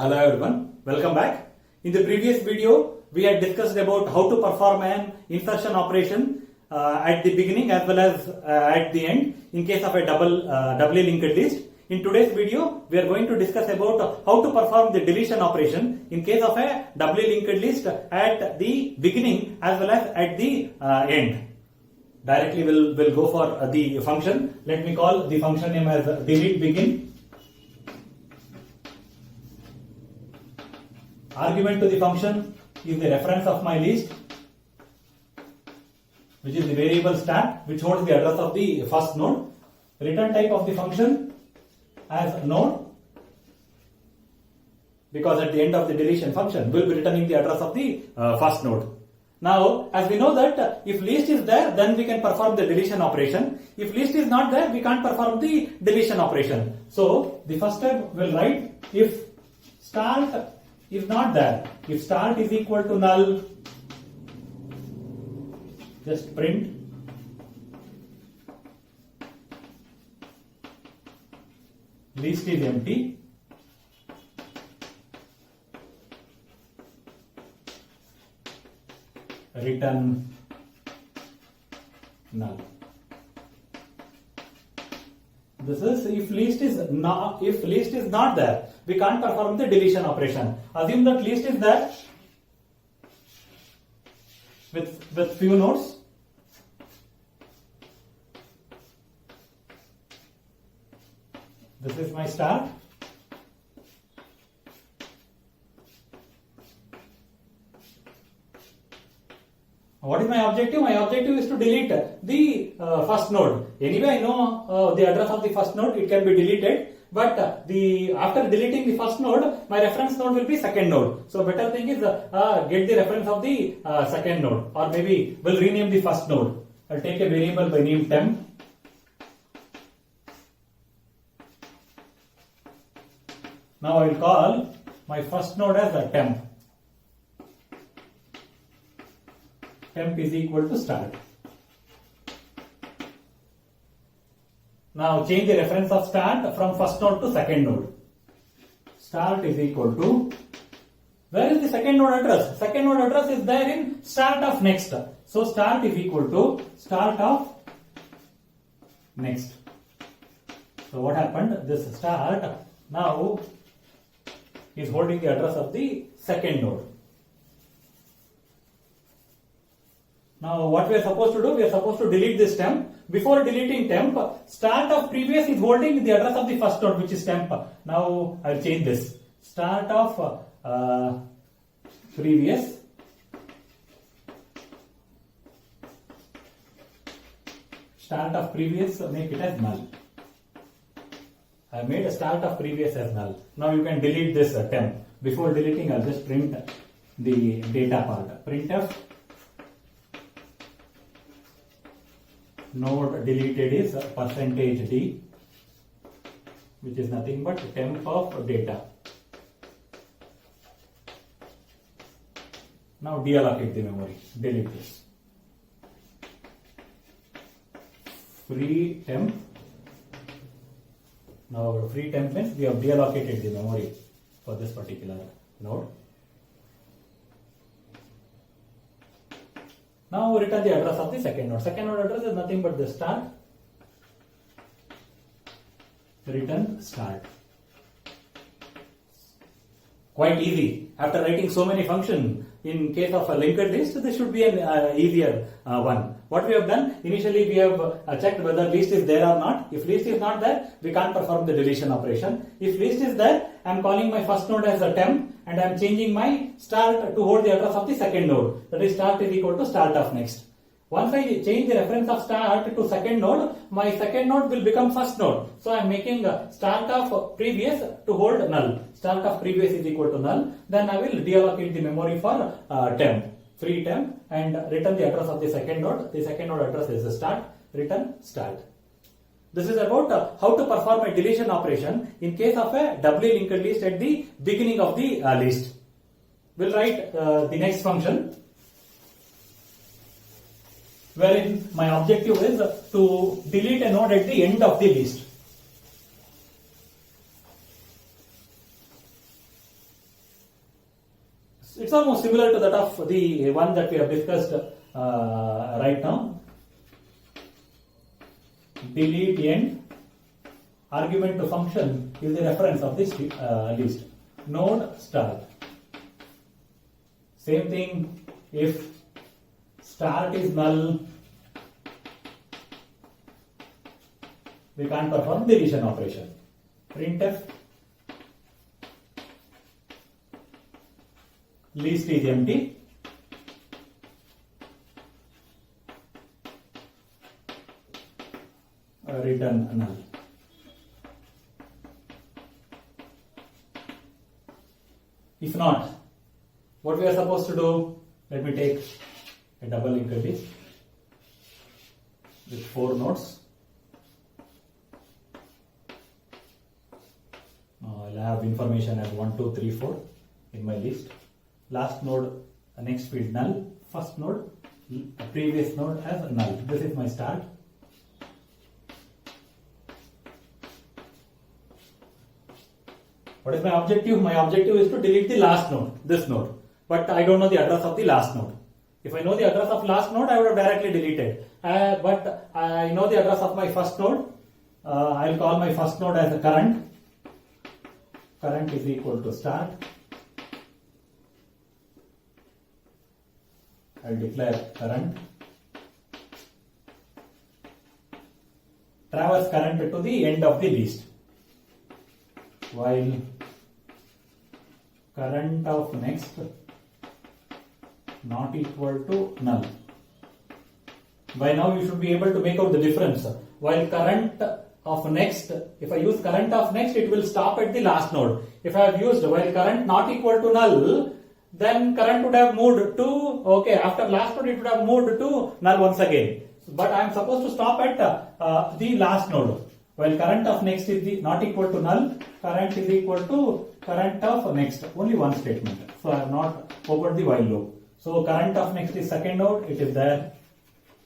Hello everyone, welcome back. In the previous video, we had discussed about how to perform an insertion operation at the beginning as well as at the end in case of a doubly linked list. In today's video, we are going to discuss about how to perform the deletion operation in case of a doubly linked list at the beginning as well as at the end. Directly we'll go for the function. Let me call the function name as delete begin. Argument to the function is the reference of my list, which is the variable start, which holds the address of the first node. Return type of the function as node, because at the end of the deletion function will be returning the address of the first node. Now, as we know that if list is there, then we can perform the deletion operation. If list is not there, we can't perform the deletion operation. So, the first step will write if start is not there. If start is equal to null, just print list is empty. Return null. This is if list is not there, we can't perform the deletion operation. Assume that list is there with few nodes. This is my start. What is my objective? My objective is to delete the first node. Anyway, I know the address of the first node, it can be deleted. But after deleting the first node, my reference node will be second node. So better thing is get the reference of the second node, or maybe we'll rename the first node. I'll take a variable by name temp. Now I will call my first node as a temp. Temp is equal to start. Now change the reference of start from first node to second node. Start is equal to, where is the second node address? Second node address is there in start of next. So start is equal to start of next. So what happened? This start now is holding the address of the second node. Now what we are supposed to do? We are supposed to delete this temp. Before deleting temp, start of previous is holding the address of the first node, which is temp. Now I will change this. Start of previous make it as null. I made a start of previous as null. Now you can delete this temp. Before deleting, I'll just print the data part. Printf node deleted is %d, which is nothing but temp of data. Now deallocate the memory. Delete this. Free temp. Now free temp means we have deallocated the memory for this particular node. Now return the address of the second node. Second node address is nothing but the start. Return start. Quite easy. After writing so many functions, in case of a linked list, this should be an easier one. What we have done, initially we have checked whether list is there or not. If list is not there, we can't perform the deletion operation. If list is there, I am calling my first node as a temp and I am changing my start to hold the address of the second node. That is start is equal to start of next. Once I change the reference of start to second node, my second node will become first node. So I am making start of previous to hold null. Start of previous is equal to null. Then I will deallocate the memory for temp, free temp, and return the address of the second node. The second node address is start, return start. This is about how to perform a deletion operation in case of a doubly linked list at the beginning of the list. We'll write the next function. wherein my objective is to delete a node at the end of the list. It's almost similar to that of the one that we have discussed right now. Delete end argument to function is the reference of this list. Node start. Same thing, if start is null, we can't perform deletion operation. Printf list is empty. Return null. If not, what we are supposed to do? Let me take a double linked list with 4 nodes. I'll have information as 1, 2, 3, 4 in my list. Last node, next field null. First node, previous node as null. This is my start. What is my objective? My objective is to delete the last node, this node. But I don't know the address of the last node. If I know the address of last node, I would have directly deleted. But I know the address of my first node. I'll call my first node as a current. Current is equal to start. I'll declare current. Traverse current to the end of the list. While current of next not equal to null. By now you should be able to make out the difference. While current of next, if I use current of next, it will stop at the last node. If I have used while current not equal to null, then current would have moved to, okay, after last node it would have moved to null once again. But I am supposed to stop at the last node. While current of next is not equal to null, current is equal to current of next. Only one statement. So I have not opened the while loop. So current of next is second node, it is there.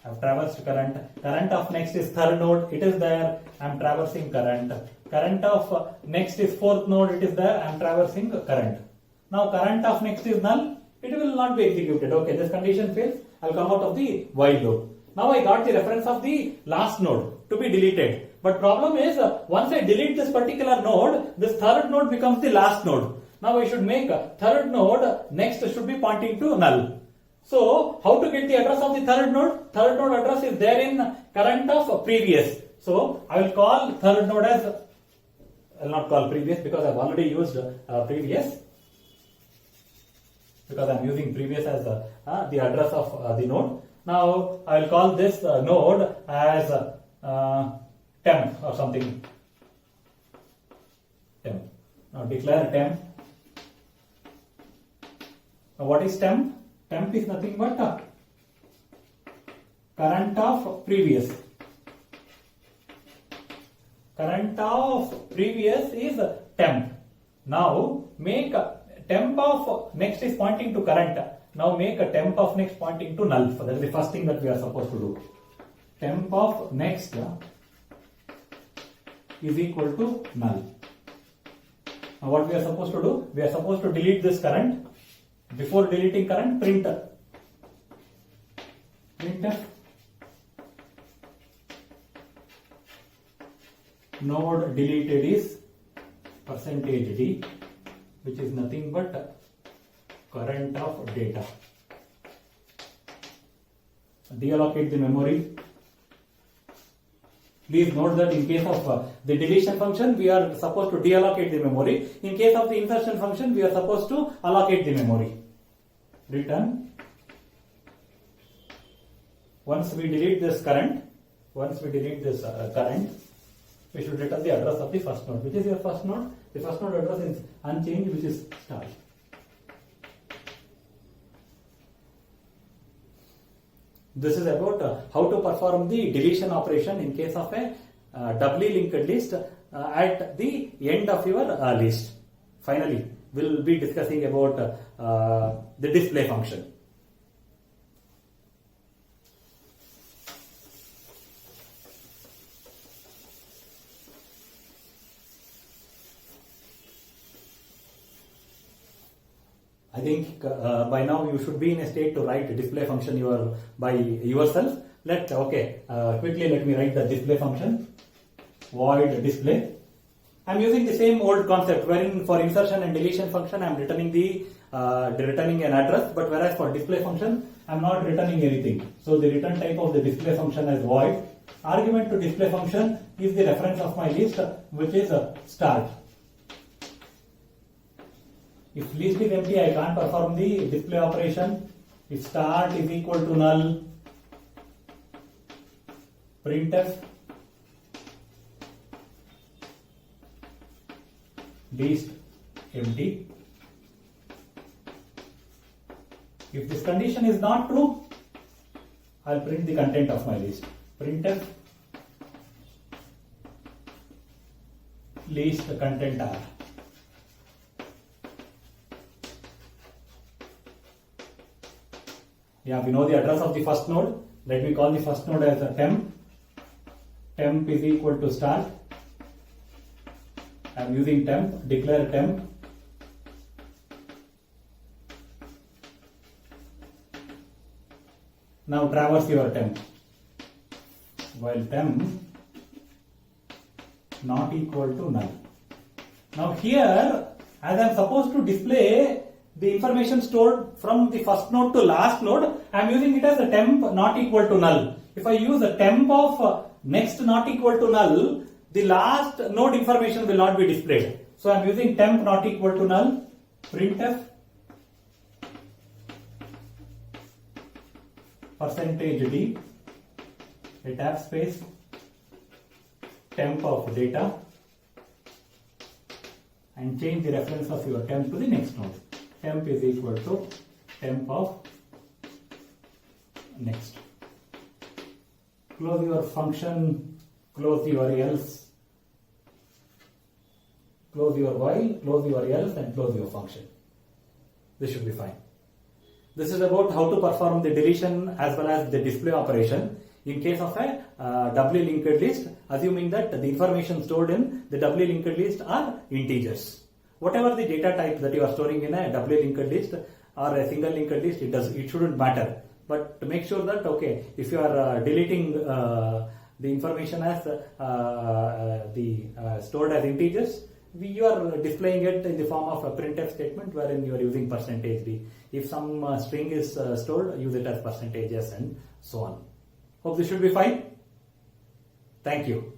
I have traversed current. Current of next is third node, it is there. I am traversing current. Current of next is fourth node, it is there. I am traversing current. Now current of next is null, it will not be executed. Okay, this condition fails. I will come out of the while loop. Now I got the reference of the last node to be deleted. But problem is, once I delete this particular node, this third node becomes the last node. Now I should make a third node next should be pointing to null. So how to get the address of the third node? Third node address is there in current of previous. So I will call third node as, I will not call previous because I have already used previous. Because I am using previous as the address of the node. Now I will call this node as temp or something. Temp. Now declare temp. Now what is temp? Temp is nothing but current of previous. Current of previous is temp. Now make temp of next is pointing to current. Now make a temp of next pointing to null. So that is the first thing that we are supposed to do. Temp of next is equal to null. Now what we are supposed to do? We are supposed to delete this current. Before deleting current, printf node deleted is %d, which is nothing but current of data. Deallocate the memory. Please note that in case of the deletion function, we are supposed to deallocate the memory. In case of the insertion function, we are supposed to allocate the memory. Return. Once we delete this current, we should return the address of the first node. Which is your first node? The first node address is unchanged, which is star. This is about how to perform the deletion operation in case of a doubly linked list at the end of your list. Finally, we will be discussing about the display function. I think by now you should be in a state to write a display function by yourself. Quickly let me write the display function. Void display. I'm using the same old concept wherein for insertion and deletion function I'm returning returning an address, but whereas for display function I'm not returning anything. So the return type of the display function is void. Argument to display function is the reference of my list, which is start. If list is empty, I can't perform the display operation. If start is equal to null, printf list empty. If this condition is not true, I'll print the content of my list. Printf list content R. Yeah, we know the address of the first node. Let me call the first node as a temp. Temp is equal to start. I am using temp, declare temp. Now traverse your temp. While temp not equal to null. Now here, as I am supposed to display the information stored from the first node to last node, I am using it as a temp not equal to null. If I use a temp of next not equal to null, the last node information will not be displayed. So I am using temp not equal to null, printf %d, a tab space, temp of data, and change the reference of your temp to the next node. Temp is equal to temp of next. Close your function, close your else, close your while, close your else, and close your function. This should be fine. This is about how to perform the deletion as well as the display operation in case of a doubly linked list, assuming that the information stored in the doubly linked list are integers. Whatever the data type that you are storing in a doubly linked list or a single linked list, it shouldn't matter. But to make sure that if you are deleting the information as stored as integers, you are displaying it in the form of a printf statement wherein you are using %d. If some string is stored, use it as %s and so on. Hope this should be fine. Thank you.